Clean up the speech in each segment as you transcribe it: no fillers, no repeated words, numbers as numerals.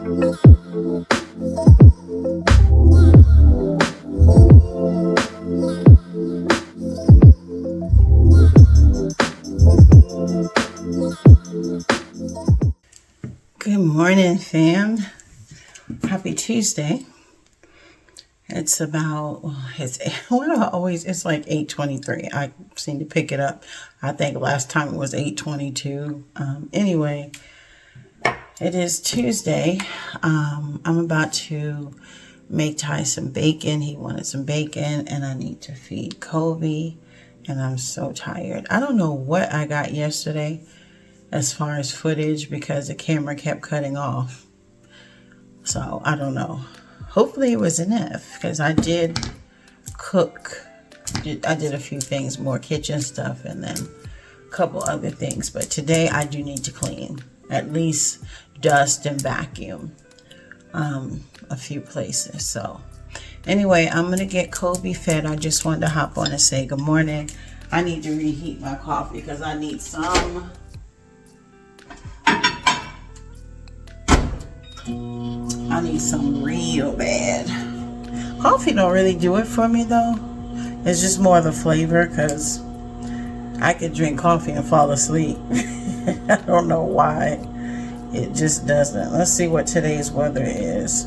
Good morning, fam. Happy Tuesday. It's about, it's like 8:23. I seem to pick it up. I think last time it was 8:22. Anyway, it is Tuesday. I'm about to make Ty some bacon. He wanted some bacon, and I need to feed Kobe, and I'm so tired. I don't know what I got yesterday as far as footage because the camera kept cutting off. So I don't know. Hopefully it was enough because I did cook. I did a few things, more kitchen stuff, and then a couple other things. But today I do need to clean, at least dust and vacuum a few places. So anyway, I'm going to get Kobe fed. I just wanted to hop on and say good morning. I need to reheat my coffee because I need some. I need some real bad. Coffee don't really do it for me though. It's just more the flavor because I could drink coffee and fall asleep. I don't know why. It just doesn't. Let's see what today's weather is.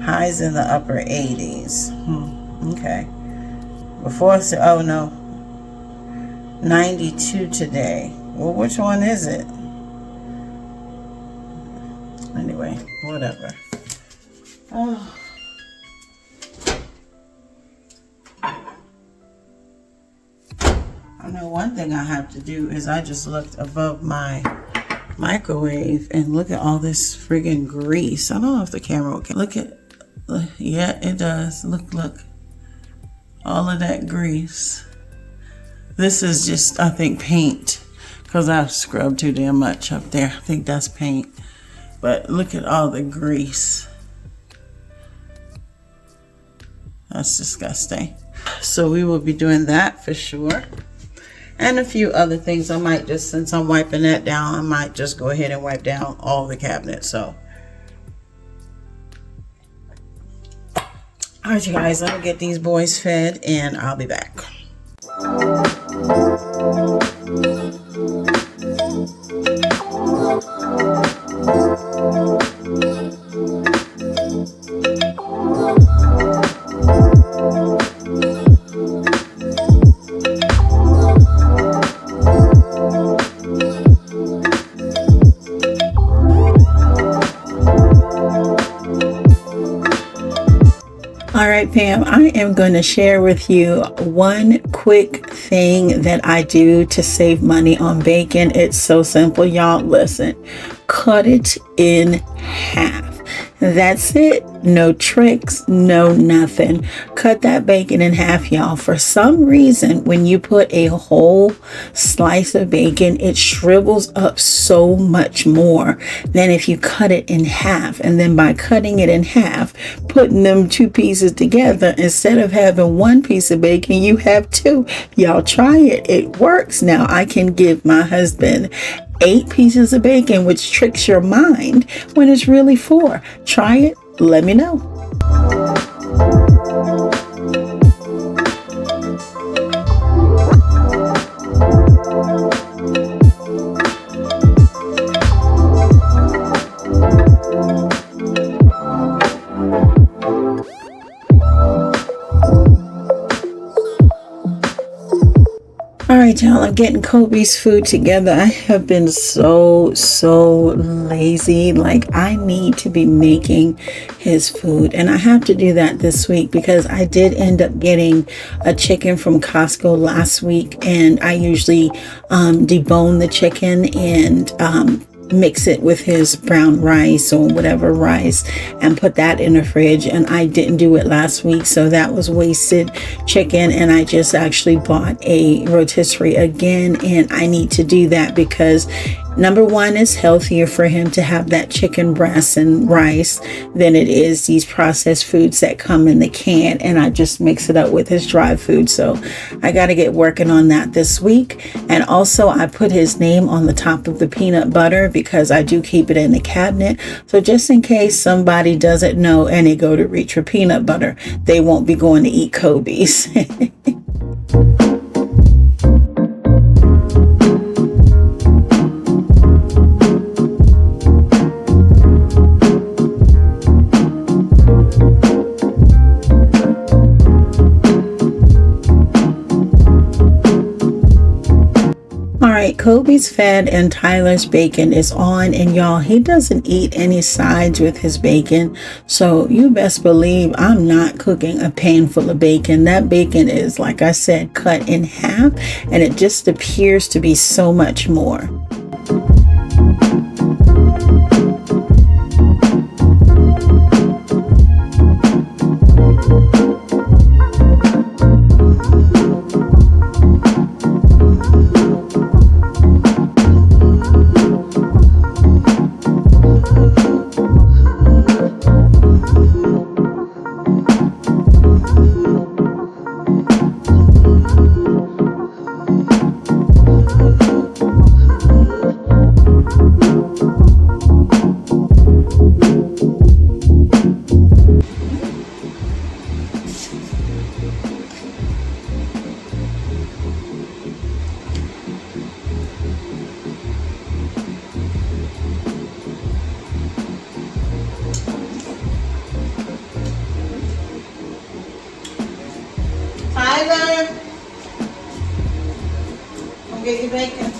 Highs in the upper 80s. Okay. Oh no. 92 today. Well, which one is it? Anyway, whatever. Oh. I know one thing I have to do is I just looked above my microwave and look at all this friggin' grease. I don't know if the camera can look at. Yeah, it does. Look. All of that grease. This is just, I think, paint because I've scrubbed too damn much up there. I think that's paint. But look at all the grease. That's disgusting. So we will be doing that for sure. And a few other things. I might just, since I'm wiping that down, I might just go ahead and wipe down all the cabinets. So. All right, you guys, let me get these boys fed and I'll be back. All right, Pam, I am going to share with you one quick thing that I do to save money on bacon. It's so simple, y'all. Listen, cut it in half. That's it. No tricks, no nothing. Cut that bacon in half, y'all. For some reason, when you put a whole slice of bacon, it shrivels up so much more than if you cut it in half. And then by cutting it in half, putting them two pieces together, instead of having one piece of bacon, you have two. Y'all try it. It works. Now, I can give my husband 8 pieces of bacon, which tricks your mind when it's really 4. Try it. Let me know. All right, y'all, I'm getting Kobe's food together. I have been so lazy. Like, I need to be making his food, and I have to do that this week because I did end up getting a chicken from Costco last week, and I usually debone the chicken and mix it with his brown rice or whatever rice and put that in the fridge, and I didn't do it last week, so that was wasted chicken. And I just actually bought a rotisserie again, and I need to do that because Number one, it's healthier for him to have that chicken breast and rice than it is these processed foods that come in the can, and I just mix it up with his dry food. So I got to get working on that this week. And also I put his name on the top of the peanut butter because I do keep it in the cabinet. So just in case somebody doesn't know and they go to reach for peanut butter, they won't be going to eat Kobe's. Kobe's fed and Tyler's bacon is on, and y'all, he doesn't eat any sides with his bacon, so you best believe I'm not cooking a pan full of bacon. That bacon is, like I said, cut in half, and it just appears to be so much more. Tyler, come get your bacon.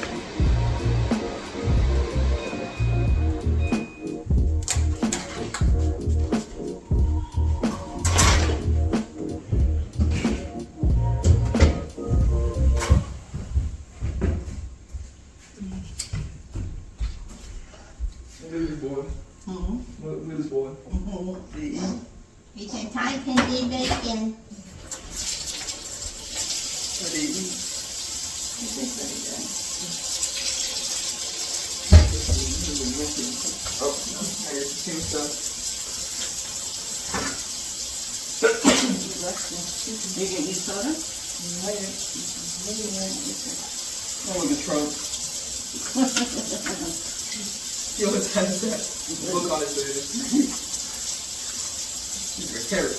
Look at this boy. Look at this boy. He said, Ty can get bacon. What do you eat? Oh, I got the same stuff. You get me soda? Oh, look at Trump. He always has that look on his face. He's a carrot.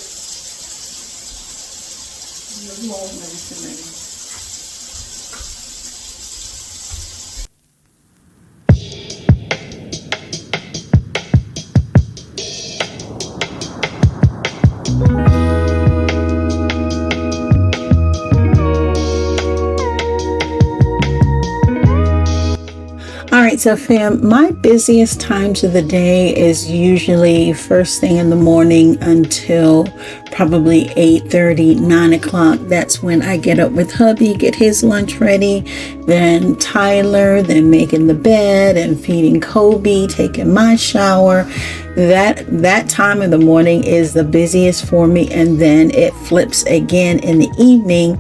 Alright, so fam, my busiest times of the day is usually first thing in the morning until probably 8:30, 9 o'clock. That's when I get up with hubby, get his lunch ready, then Tyler, then making the bed and feeding Kobe, taking my shower. That time of the morning is the busiest for me, and then it flips again in the evening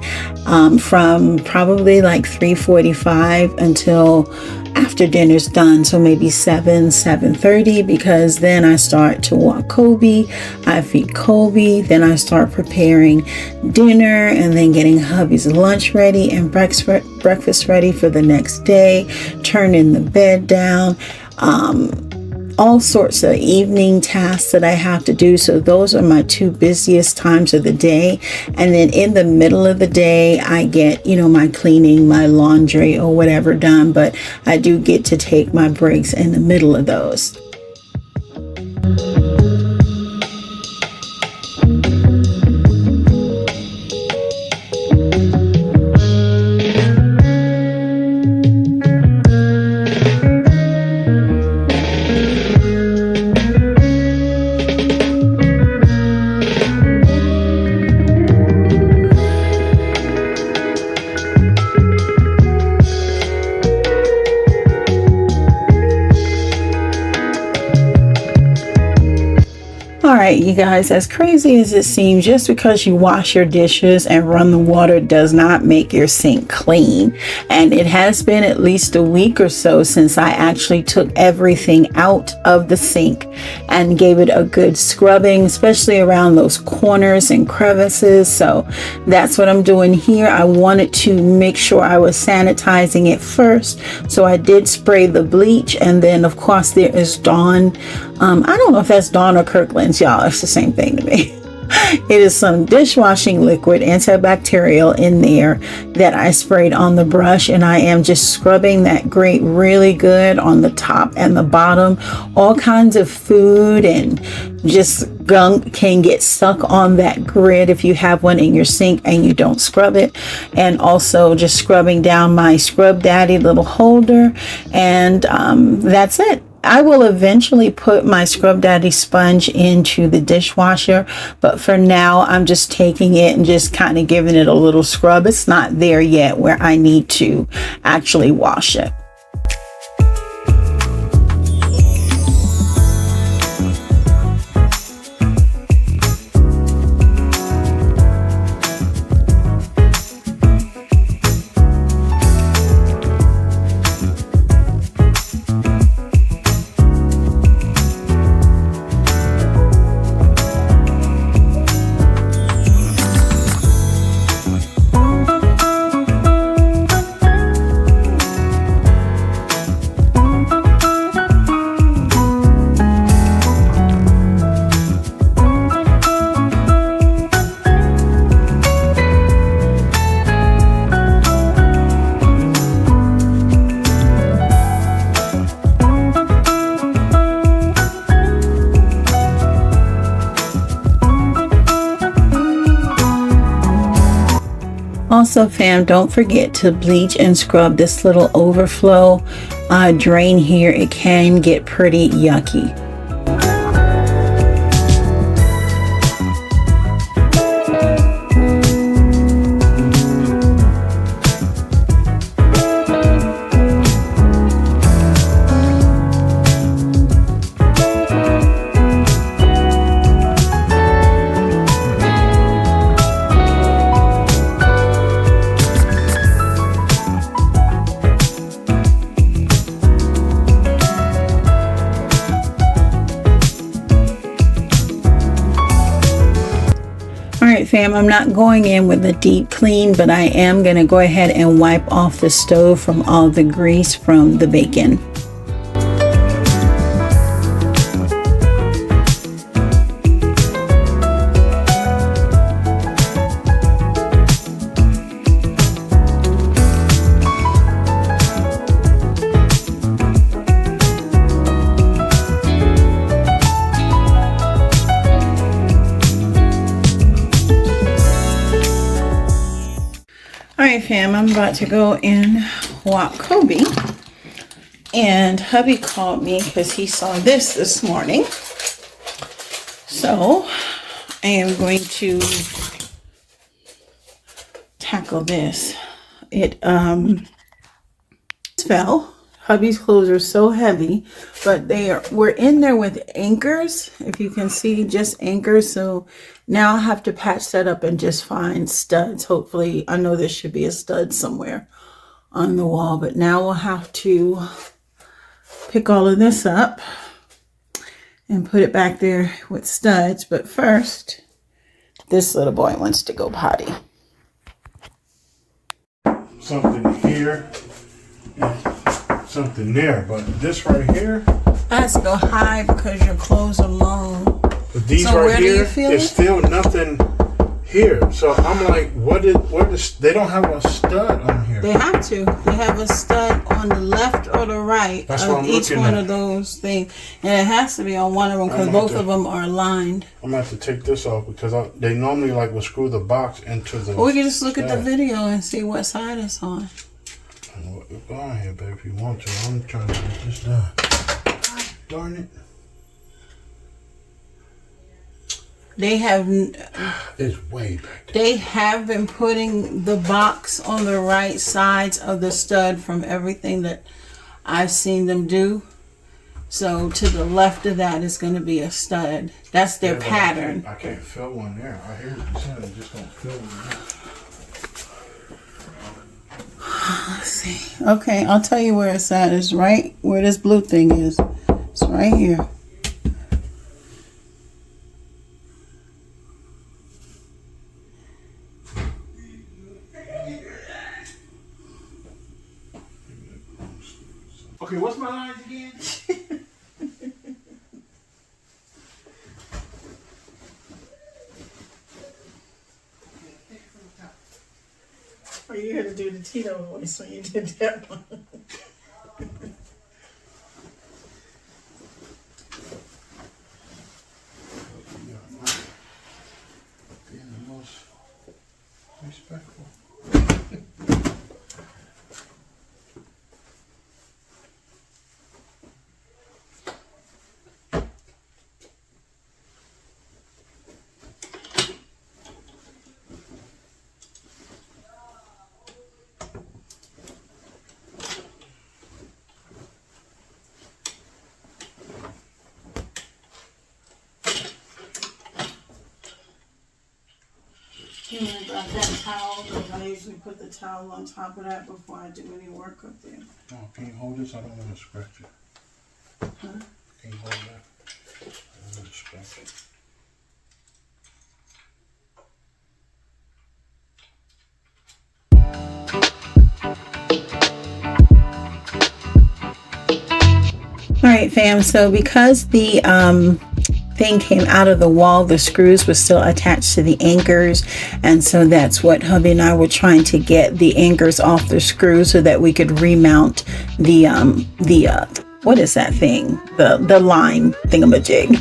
from probably like 3:45 until after dinner's done, so maybe 7:30, because then I start to walk Kobe, I feed Kobe, then I start preparing dinner and then getting hubby's lunch ready and breakfast ready for the next day, turning the bed down, all sorts of evening tasks that I have to do. So those are my two busiest times of the day. And then in the middle of the day, I get, my cleaning, my laundry or whatever done, but I do get to take my breaks in the middle of those. right, you guys, as crazy as it seems, just because you wash your dishes and run the water does not make your sink clean. And it has been at least a week or so since I actually took everything out of the sink and gave it a good scrubbing, especially around those corners and crevices. So that's what I'm doing here. I wanted to make sure I was sanitizing it first. So I did spray the bleach, and then of course there is Dawn. I don't know if that's Dawn or Kirkland's, y'all. It's the same thing to me. It is some dishwashing liquid, antibacterial in there that I sprayed on the brush, and I am just scrubbing that grate really good on the top and the bottom. All kinds of food and just gunk can get stuck on that grid if you have one in your sink and you don't scrub it. And also just scrubbing down my Scrub Daddy little holder, and that's it. I will eventually put my Scrub Daddy sponge into the dishwasher, but for now I'm just taking it and just kind of giving it a little scrub. It's not there yet where I need to actually wash it. Also, fam, don't forget to bleach and scrub this little overflow drain here. It can get pretty yucky. Alright fam, I'm not going in with a deep clean, but I am going to go ahead and wipe off the stove from all the grease from the bacon. Alright fam, I'm about to go and walk Kobe, and hubby called me because he saw this morning. So I am going to tackle this. It fell. Hubby's clothes are so heavy, but we're in there with anchors, if you can see, just anchors. So now I have to patch that up and just find studs. Hopefully, I know there should be a stud somewhere on the wall, but now we'll have to pick all of this up and put it back there with studs. But first, this little boy wants to go potty. Something here. Something there, but this right here, I have to go high because your clothes are long. but these So right where do you here, feel there's it? still nothing here. So I'm like, they don't have a stud on here. They have to. They have a stud on the left or the right That's what of I'm each looking one at. of those things. And it has to be on one of them because I'm gonna both have of them are aligned. I'm gonna have to take this off because they normally like will screw the box into the. Or we can just look at the stud. video and see what side it's on. Go on here, babe, if you want to. I'm trying to get this done. God darn it. They have It's way back there. They have been putting the box on the right sides of the stud from everything that I've seen them do. So to the left of that is going to be a stud. That's their pattern. I can't fill one there. I hear what you're saying. I just don't fill one there. Let's see. Okay, I'll tell you where it's at. It's right where this blue thing is. It's right here. Okay, what's my lines again? Or you had to do the Tito voice when you did that one. Being the most respectful. You know about that towel, because I usually put the towel on top of that before I do any work up there. Oh, can you hold this? I don't want to scratch it. Huh? Can you hold that? I don't want to scratch it. All right, fam. So because the thing came out of the wall, the screws were still attached to the anchors, and so that's what hubby and I were trying to get the anchors off the screws so that we could remount the what is that thing? The line thingamajig.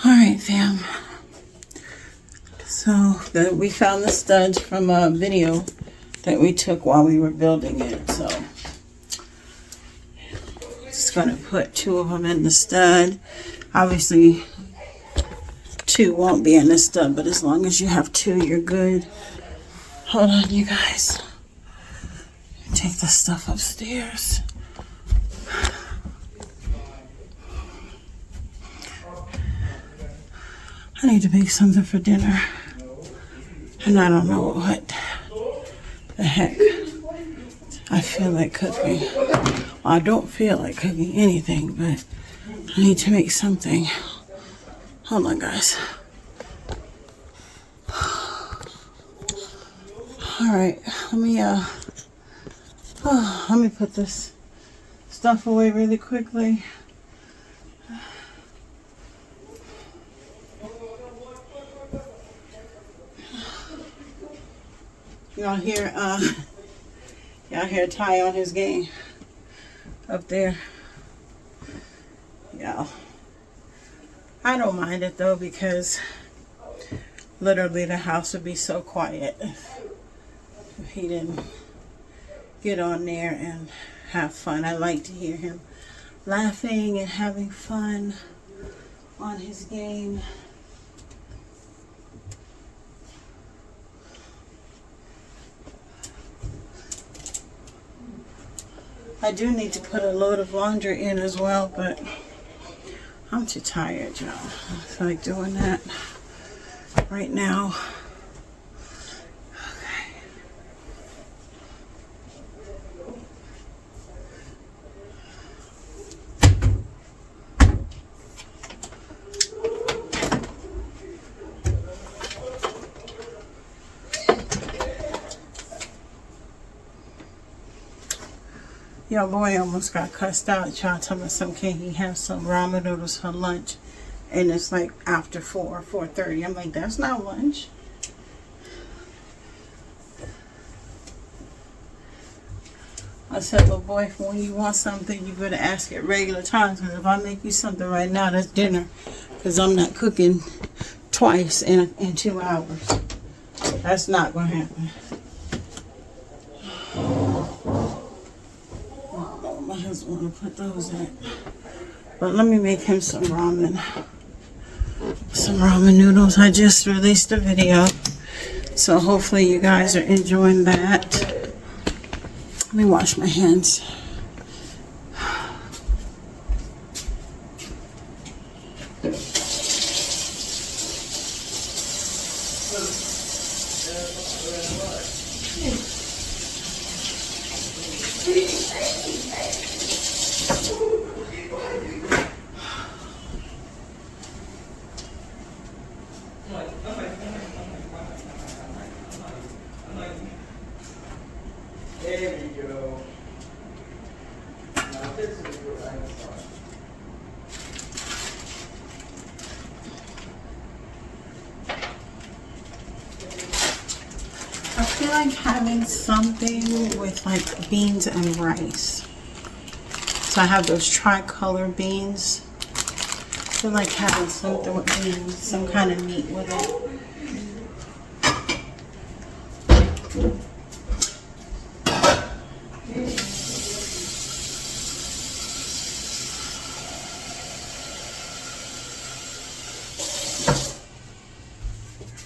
All right, fam. So we found the studs from a video that we took while we were building it. So just gonna put 2 of them in the stud. Obviously, 2 won't be in the stud, but as long as you have 2, you're good. Hold on, you guys. Take this stuff upstairs. I need to make something for dinner, and I don't know what the heck I feel like cooking. Well, I don't feel like cooking anything, but I need to make something. Hold on, guys. All right, let me put this stuff away really quickly. Y'all hear Ty on his game up there. Yeah. don't mind it though, because literally the house would be so quiet if he didn't get on there and have fun. I like to hear him laughing and having fun on his game. I do need to put a load of laundry in as well, but I'm too tired, y'all. I feel like doing that right now. Your boy almost got cussed out. Y'all tell me some, can he have some ramen noodles for lunch? And it's like after 4:30. I'm like, that's not lunch. I said, well, boy, when you want something, you better ask at regular times. Because if I make you something right now, that's dinner. Because I'm not cooking twice in 2 hours. That's not going to happen. My husband want to put those in. But let me make him some ramen. Some ramen noodles. I just released a video. So hopefully you guys are enjoying that. Let me wash my hands. There we go. Now this is what I thought. I feel like having something with like beans and rice. So I have those tricolor beans. I feel like having something with beans, some kind of meat with it.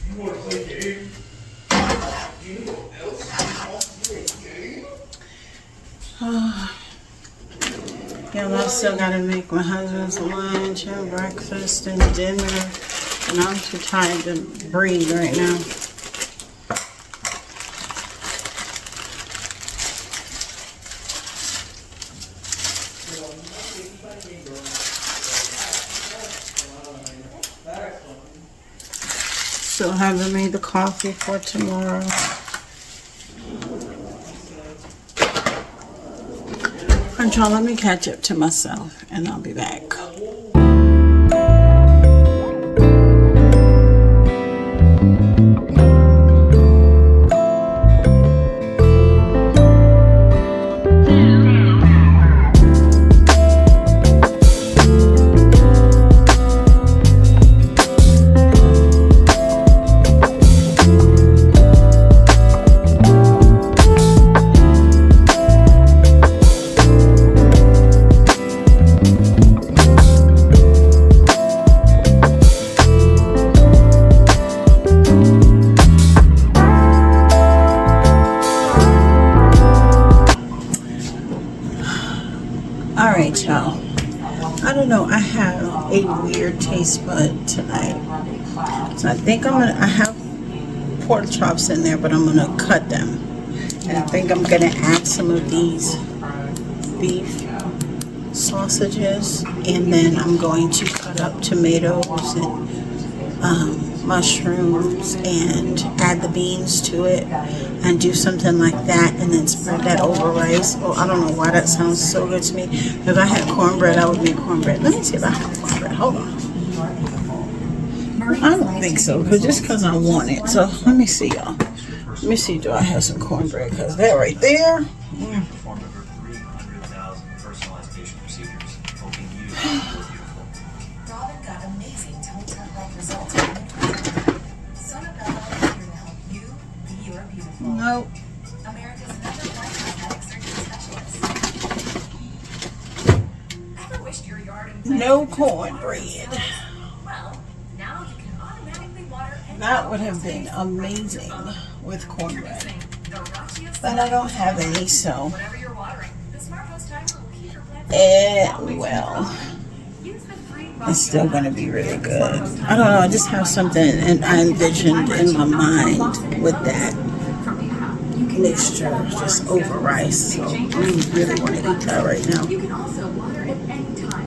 You want to play game? You know what else? You want to play game? Yeah, well, I still gotta make my husband's lunch and breakfast and dinner. And I'm too tired to breathe right now. Still haven't made the coffee for tomorrow. And y'all, let me catch up to myself and I'll be back. Alright, y'all. I don't know, I have a weird taste bud tonight. So I think I have pork chops in there, but I'm gonna cut them. And I think I'm gonna add some of these beef sausages, and then I'm going to cut up tomatoes and mushrooms and add the beans to it and do something like that, and then spread that over rice. Oh, I don't know why that sounds so good to me. If I had cornbread, I would make cornbread. Let me see if I have cornbread. Hold on. I don't think so, just because I want it. So let me see, y'all. Let me see, do I have some cornbread? Because that right there. Performed over 300,000 personalized patient procedures, helping you feel beautiful. Robin got amazing time. Nope. America's #1 cosmetic surgery specialist. Ever wished your yard and plant No could just cornbread. water themselves? Well, now you can automatically water any That would have been amazing with cornbread. But I don't have any, so Whatever you're watering, the Smart Hose Timer will keep your plants well, Use the free it's still going to be really good. I don't know, I just have something and I envisioned in my mind with that mixture just over rice. So I really want to eat that right now. You can also water at any time.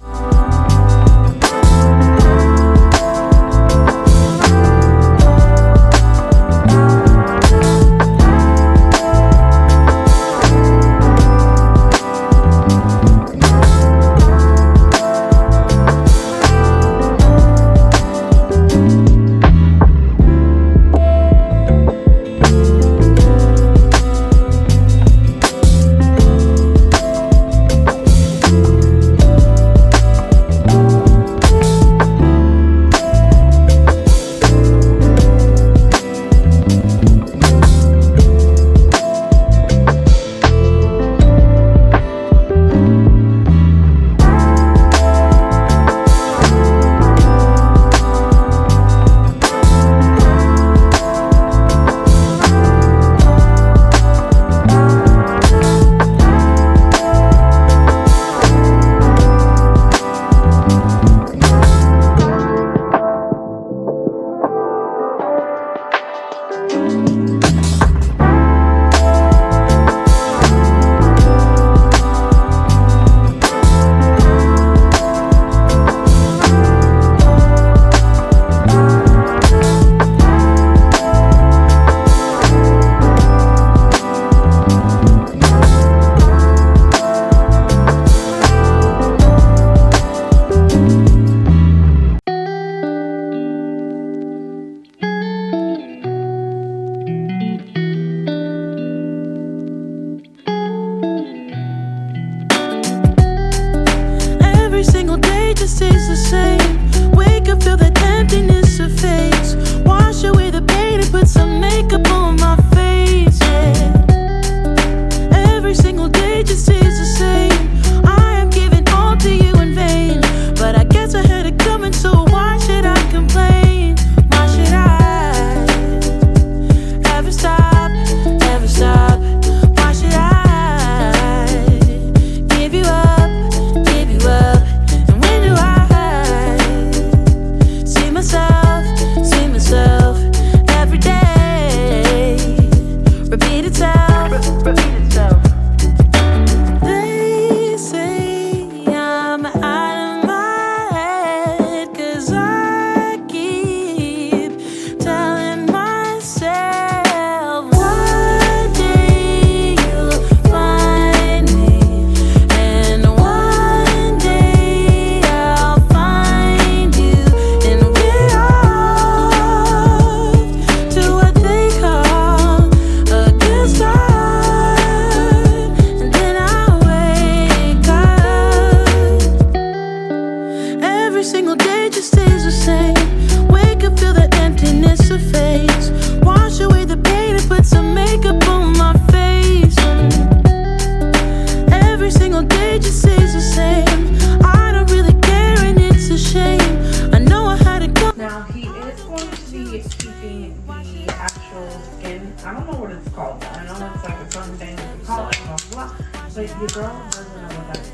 But your girl doesn't know what that is.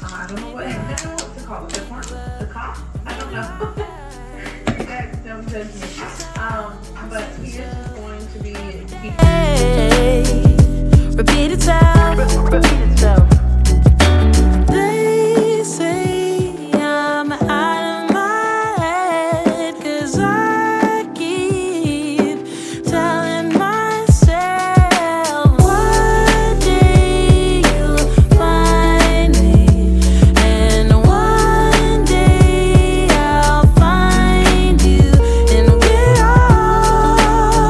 I don't know what to call it. The cop? I don't know. You guys don't judge me. But he is just going to be repeat itself. Repeat itself. They say I'm out of my head 'cause I keep telling myself one day you'll find me, and one day I'll find you, and we're off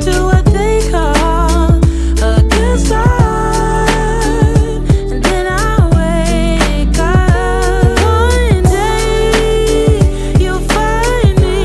to what they call a good start. And then I wake up one day, you'll find me,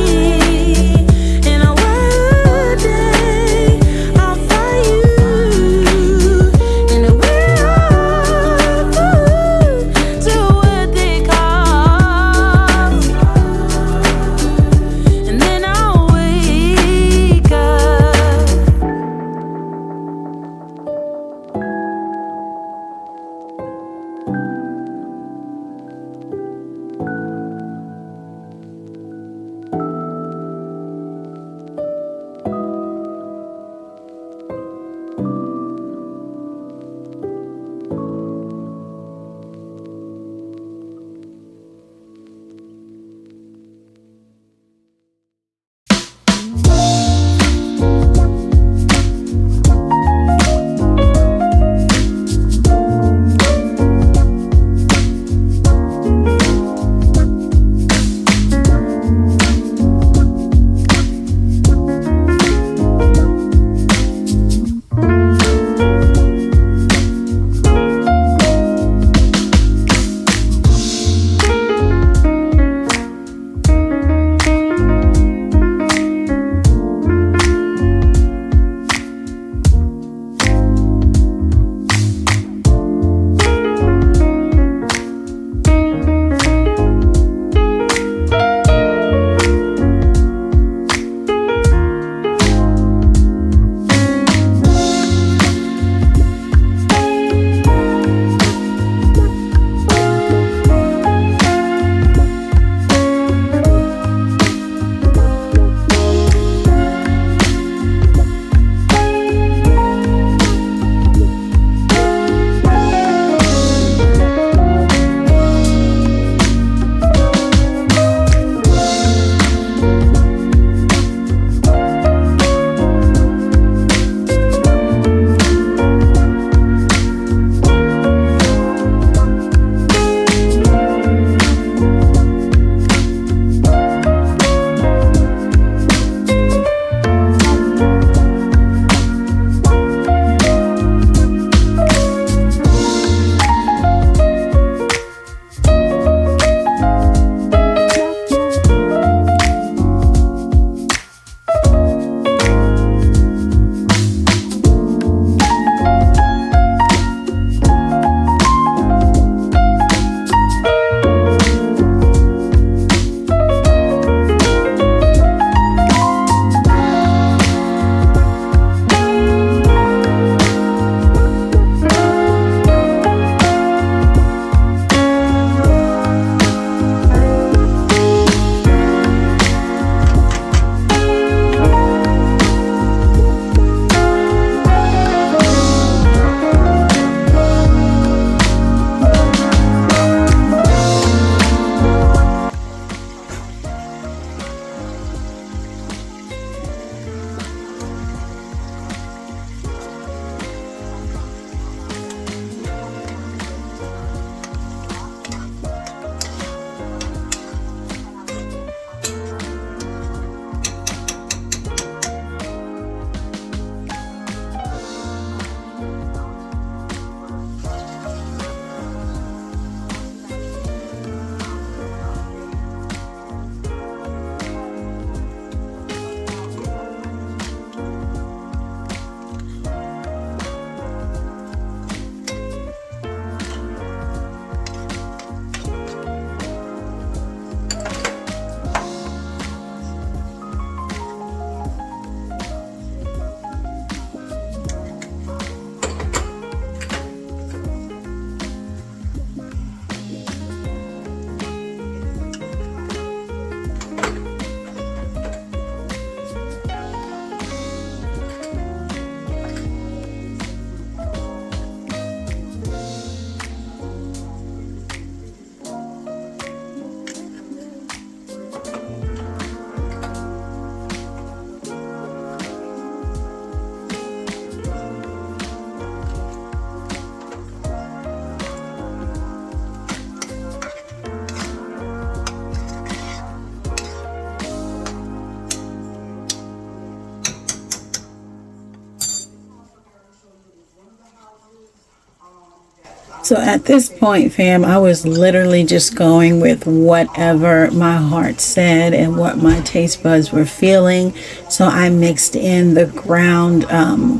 So at this point, fam, I was literally just going with whatever my heart said and what my taste buds were feeling. So I mixed in the ground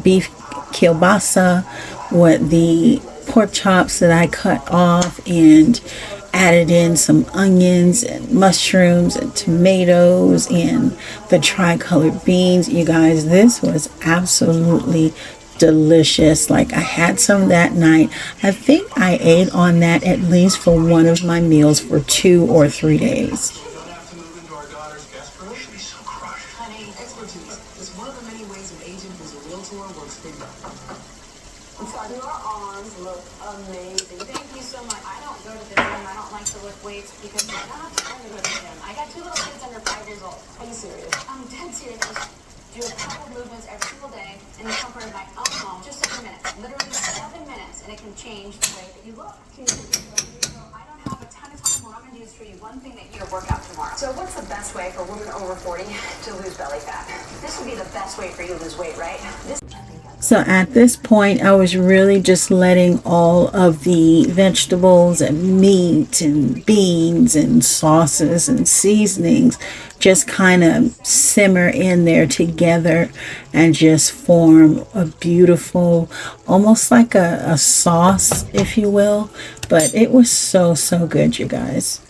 beef kielbasa with the pork chops that I cut off and added in some onions and mushrooms and tomatoes and the tri-colored beans. You guys, this was absolutely delicious. Like, I had some that night. I think I ate on that at least for one of my meals for 2 or 3 days. Honey, expertise is one of the many ways an agent who's a realtor works for you. Your arms look amazing. Thank you so much. I don't go to the gym. I don't like to lift weights because I don't have time to go to the gym. I got 2 little kids under 5 years old. Are you serious? I'm dead serious. Do a couple movements every single day in the comfort of my own home. Just 7 minutes. Literally 7 minutes, and it can change the way that you look. I don't have a ton of time. What I'm going to do is show you one thing that you can work out tomorrow. So what's the best way for a woman over 40 to lose belly fat? This would be the best way for you to lose weight, right? So at this point, I was really just letting all of the vegetables and meat and beans and sauces and seasonings just kind of simmer in there together and just form a beautiful, almost like a sauce, if you will. But it was so good, you guys.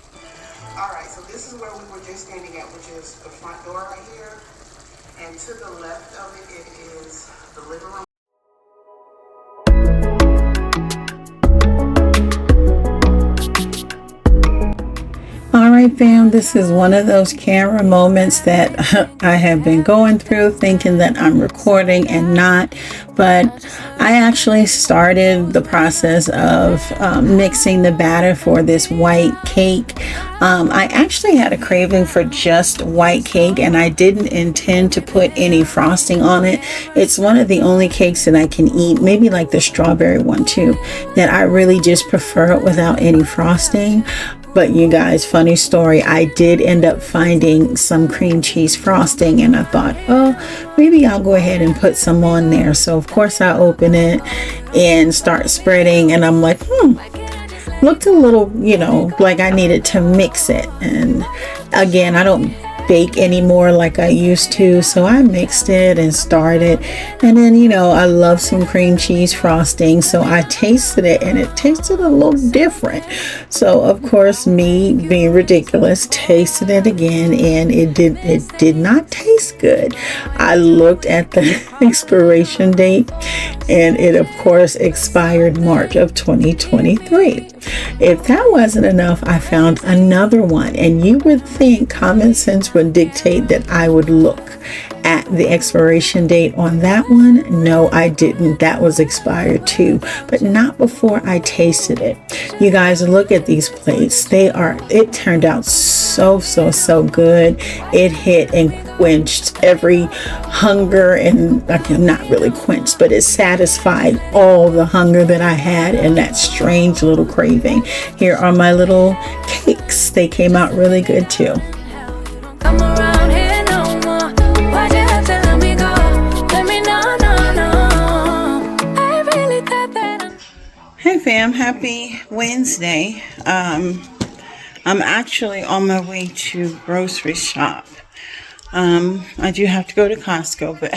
All right, so this is where we were just standing at, which is the front door right here. And to the left of it, it is the living room. Alright fam, this is one of those camera moments that I have been going through, thinking that I'm recording and not, but I actually started the process of mixing the batter for this white cake. I actually had a craving for just white cake, and I didn't intend to put any frosting on it. It's one of the only cakes that I can eat, maybe like the strawberry one too, that I really just prefer it without any frosting. But you guys, funny story, I did end up finding some cream cheese frosting, and I thought, oh, maybe I'll go ahead and put some on there. So of course I open it and start spreading, and I'm like, looked a little, like I needed to mix it. And again, I don't bake anymore like I used to, so I mixed it and started, and then I love some cream cheese frosting, so I tasted it and it tasted a little different. So of course, me being ridiculous, tasted it again, and it did not taste good. I looked at the expiration date, and it of course expired March of 2023. If that wasn't enough, I found another one, and you would think common sense would dictate that I would look at the expiration date on that one. No, I didn't. That was expired too, but not before I tasted it. You guys, look at these plates. It turned out so good. It hit and quenched every hunger, and not really quenched, but it satisfied all the hunger that I had and that strange little craving. Here are my little cakes. They came out really good too. Come around here no more. Why'd you have to let me go? Let me know, no. I really thought that Hey fam, happy Wednesday. I'm actually on my way to grocery shop. I do have to go to Costco, but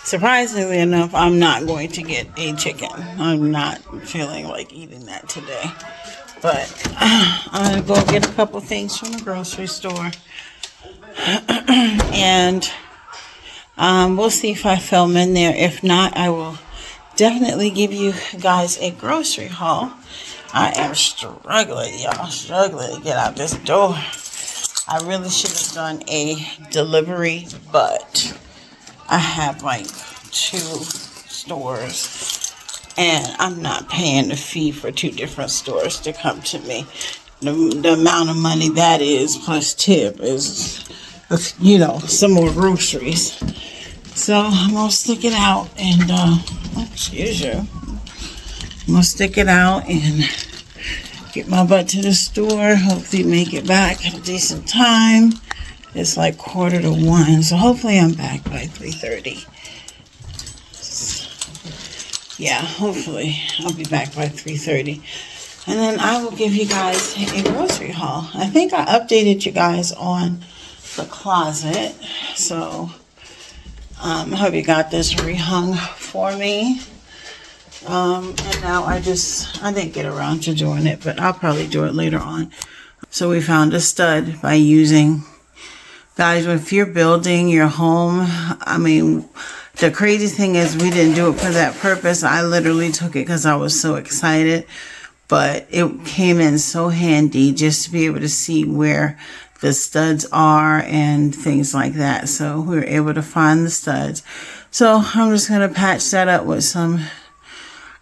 surprisingly enough, I'm not going to get a chicken. I'm not feeling like eating that today. But I'm going to go get a couple things from the grocery store. And we'll see if I film in there. If not, I will definitely give you guys a grocery haul. I am struggling, y'all. Struggling to get out this door. I really should have done a delivery, but I have like 2 stores, and I'm not paying the fee for 2 different stores to come to me. The amount of money that is plus tip is, some more groceries. So I'm gonna stick it out and excuse you. I'm gonna stick it out and get my butt to the store. Hopefully make it back at a decent time. It's like 1:45, so hopefully I'm back by 3:30. yeah, hopefully I'll be back by 3:30. And then I will give you guys a grocery haul. I think I updated you guys on the closet. So I hope you got this rehung for me. And now I didn't get around to doing it, but I'll probably do it later on. So we found a stud by using, guys, if you're building your home, I mean, the crazy thing is we didn't do it for that purpose. I literally took it because I was so excited, but it came in so handy just to be able to see where the studs are and things like that. So we were able to find the studs. So I'm just going to patch that up with some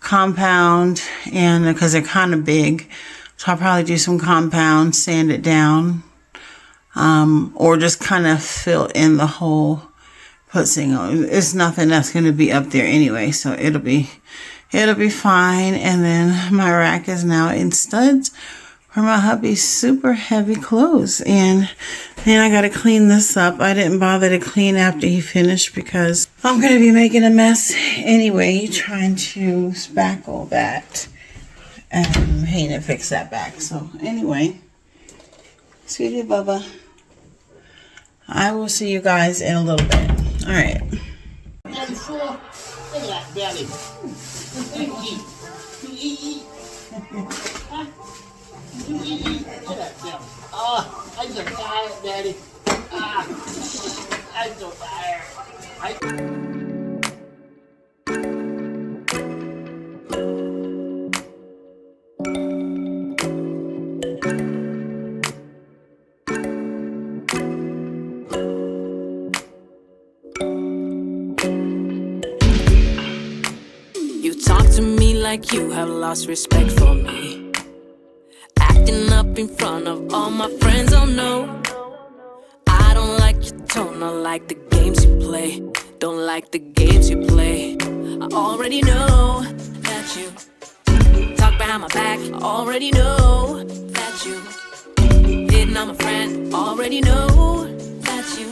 compound, and because they're kind of big, so I'll probably do some compound, sand it down, or just kind of fill in the hole, put single. It's nothing that's going to be up there anyway, so it'll be fine. And then my rack is now in studs for my hubby's super heavy clothes. And then I got to clean this up. I didn't bother to clean after he finished because I'm going to be making a mess anyway, trying to spackle that and paint and fix that back. So anyway, sweetie Bubba, I will see you guys in a little bit. All right. Belly full. Look at that belly. You eat. Huh? You eat. Look at that belly. Oh, I'm so tired, Daddy. I'm so tired. You talk to me like you have lost respect for me. Acting up in front of all my friends, oh no. I don't like your tone, I like the games you play. Don't like the games you play. I already know that you talk behind my back. I already know that you hitting on my friend. Already know that you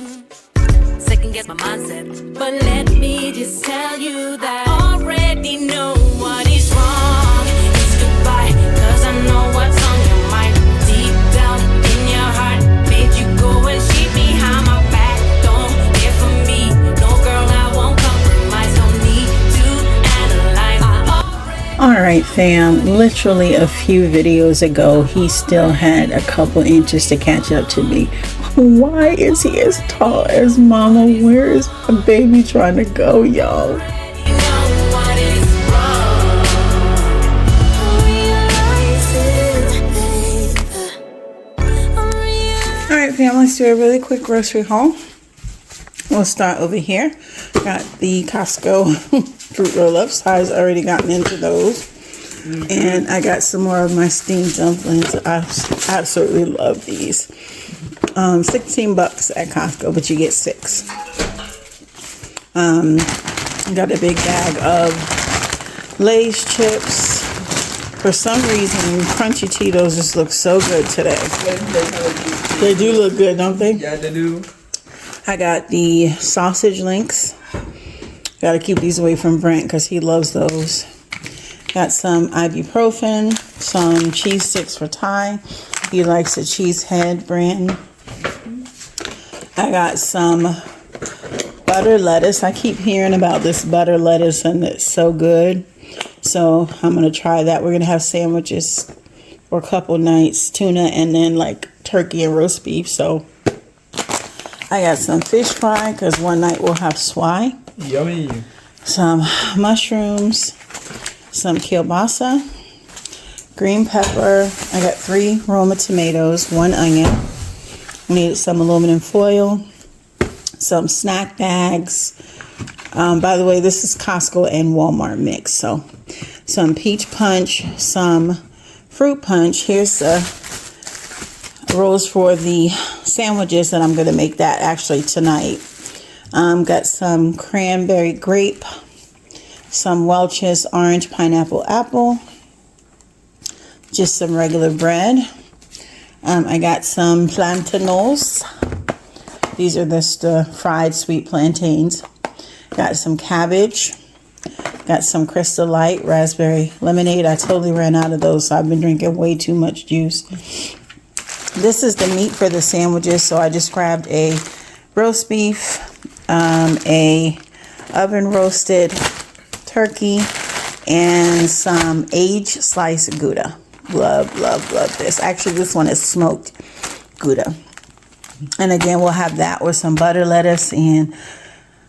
second guess my mindset. But let me just tell you that I already know what is wrong. It's goodbye, cause I know what's on your mind. Deep down in your heart, made you go and cheat behind my back. Don't care for me, no girl, I won't compromise. Don't need to analyze. Alright fam, literally a few videos ago, he still had a couple inches to catch up to me. Why is he as tall as mama? Where is my baby trying to go, y'all? Alright fam, let's do a really quick grocery haul. We'll start over here. Got the Costco fruit roll-ups. I've already gotten into those. And I got some more of my steamed dumplings. I absolutely love these. $16 at Costco, but you get 6. Got a big bag of Lay's chips. For some reason, Crunchy Cheetos just look so good today. They do look good, don't they? Yeah, they do. I got the sausage links. Got to keep these away from Brent because he loves those. Got some ibuprofen, some cheese sticks for Ty. He likes the cheese head brand. I got some butter lettuce. I keep hearing about this butter lettuce and it's so good. So I'm going to try that. We're going to have sandwiches for a couple nights, tuna and then like turkey and roast beef. So I got some fish fry because one night we'll have swai. Yummy. Some mushrooms, some kielbasa, green pepper. I got 3 Roma tomatoes, 1 onion. I needed some aluminum foil, some snack bags. By the way, this is Costco and Walmart mix. So some peach punch, some fruit punch. Here's the rolls for the sandwiches that I'm going to make that actually tonight. Got some cranberry grape, some Welch's orange pineapple apple, just some regular bread. I got some plantains. These are the fried sweet plantains. Got some cabbage. Got some Crystal Light raspberry lemonade. I totally ran out of those, so I've been drinking way too much juice. This is the meat for the sandwiches, so I just grabbed a roast beef, a oven roasted turkey, and some aged sliced Gouda. Love, love, love this. Actually, this one is smoked Gouda. And again, we'll have that with some butter lettuce and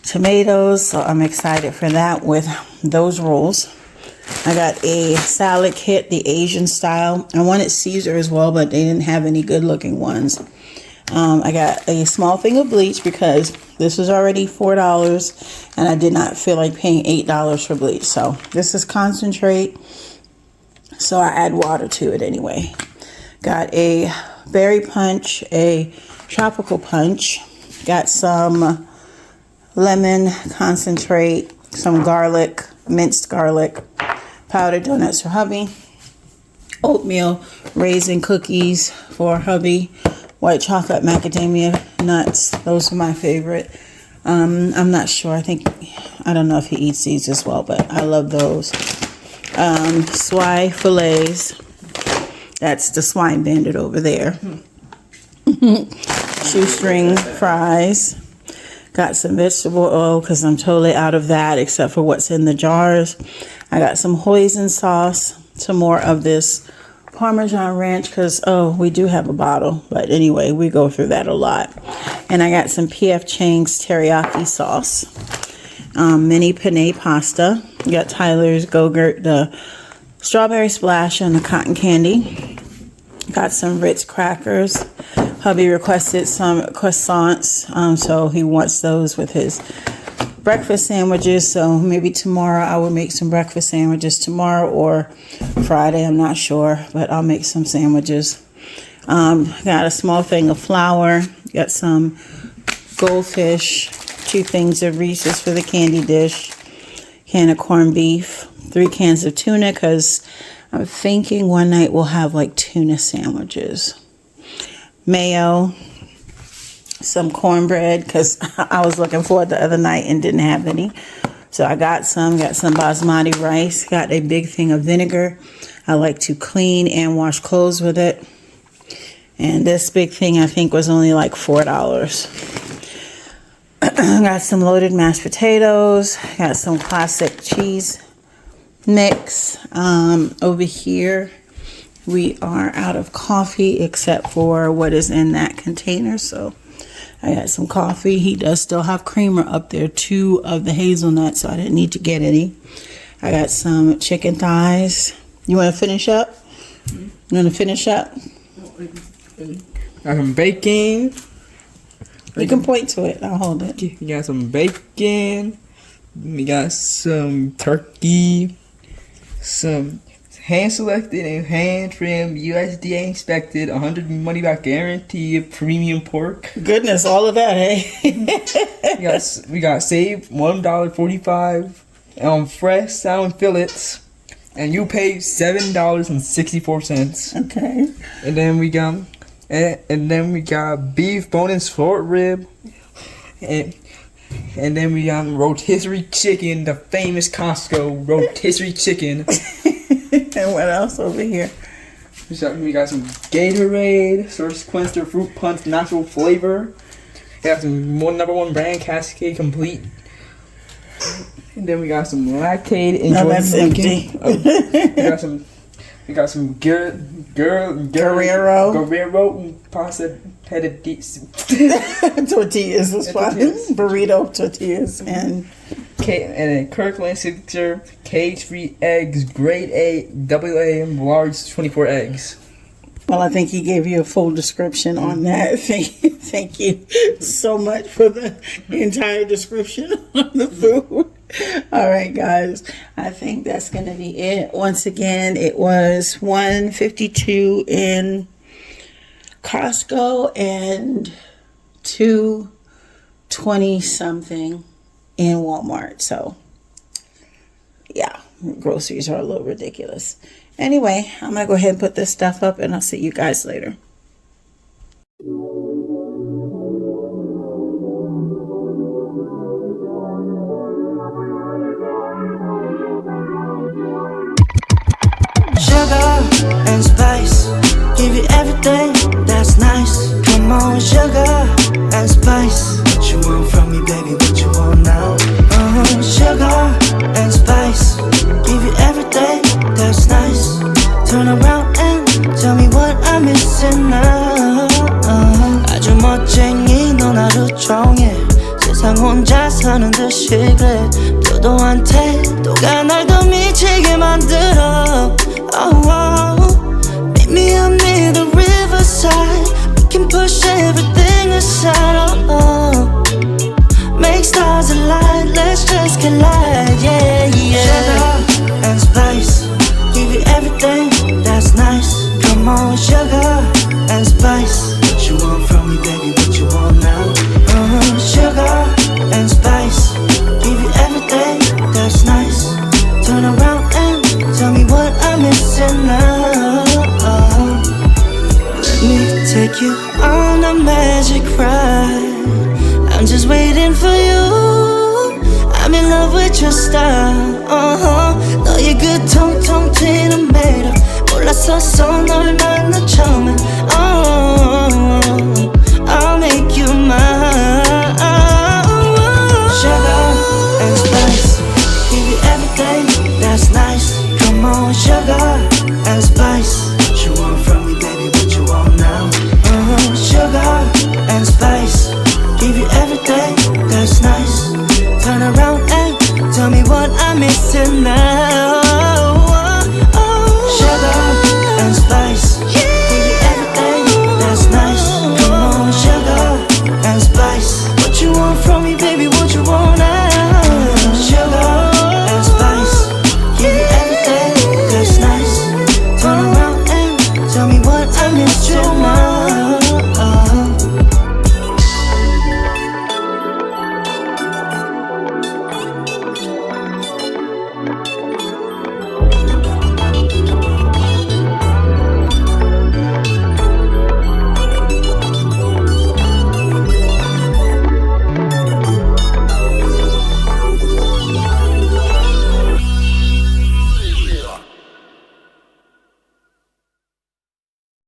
tomatoes. So I'm excited for that with those rolls. I got a salad kit, the Asian style. I wanted Caesar as well, but they didn't have any good looking ones. I got a small thing of bleach because this was already $4 and I did not feel like paying $8 for bleach. So this is concentrate. So I add water to it anyway. Got a berry punch, a tropical punch. Got some lemon concentrate, some garlic, minced garlic, powdered donuts for hubby, oatmeal raisin cookies for hubby, white chocolate macadamia nuts. Those are my favorite. I'm not sure. I don't know if he eats these as well, but I love those. Swai fillets. That's the swine bandit over there. Shoestring fries. Got some vegetable oil because I'm totally out of that except for what's in the jars. I got some hoisin sauce. Some more of this Parmesan ranch because, we do have a bottle. But anyway, we go through that a lot. And I got some P.F. Chang's teriyaki sauce. Mini penne pasta. Got Tyler's Go-Gurt, the strawberry splash, and the cotton candy. Got some Ritz crackers. Hubby requested some croissants, so he wants those with his breakfast sandwiches. So maybe tomorrow I will make some breakfast sandwiches tomorrow or Friday. I'm not sure, but I'll make some sandwiches. Got a small thing of flour. Got some goldfish. 2 things of Reese's for the candy dish. Can of corned beef. 3 cans of tuna because I'm thinking one night we'll have like tuna sandwiches. Mayo. Some cornbread because I was looking for it the other night and didn't have any. So I got some basmati rice. Got a big thing of vinegar. I like to clean and wash clothes with it. And this big thing I think was only like $4. Got some loaded mashed potatoes. Got some classic cheese mix. Over here we are out of coffee except for what is in that container. So I got some coffee. He does still have creamer up there, 2 of the hazelnuts, so I didn't need to get any. I got some chicken thighs. You want to finish up? You want to finish up? Got some bacon. You can point to it. I'll hold it. We got some bacon. We got some turkey. Some hand selected and hand trimmed, USDA inspected, 100 money back guarantee, premium pork. Goodness, all of that, hey? we got saved $1.45 on fresh salmon fillets, and you paid $7.64. Okay. And then we got beef boneless short rib, and then we got rotisserie chicken, the famous Costco rotisserie chicken. And what else over here? We got some Gatorade, Source Quenster Fruit Punch Natural Flavor. We got some #1 brand Cascade Complete. And then we got some Lactate. No, that's empty. We got some Guerrero pasta tortillas is fine. Burrito tortillas and then Kirkland signature cage-free eggs, grade A, AA, large 24 eggs. Well, I think he gave you a full description on that. Thank you so much for the entire description on the food. All right, guys. I think that's going to be it. Once again, it was $152 in Costco and $220 something in Walmart. So, yeah, groceries are a little ridiculous. Anyway, I'm going to go ahead and put this stuff up and I'll see you guys later. you want from me, baby? What you want now? Sugar and spice, give you everything that's nice. Turn around and tell me what I'm missing now. 아주 멋쟁이 넌 하루 종일 세상 혼자 사는 듯이 그래. 도도한 태도가 날 더 미치게 만들어. Meet me up near the riverside. We can push everything aside. Make stars align, let's just collide. Yeah, yeah. Sugar and spice, give you everything that's nice. Come on, sugar and spice. What you want from me, baby? What you want now? Sugar and spice, give you everything that's nice. Turn around and tell me what I'm missing now. Let me take you on a magic ride. I'm just waiting for you. I'm in love with your style. 너의 그 통통 튀는 매력 몰랐었어 널 만나 처음에. I'll make you mine. Sugar and spice, give you everything that's nice. Come on, sugar and spice. What you want from me, baby? What you want now? Sugar and spice, give you everything that's nice. Turn around and tell me what I'm missing now. Sugar and spice, give you everything that's nice. Come on, sugar and spice. What you want from me, baby? What you want now?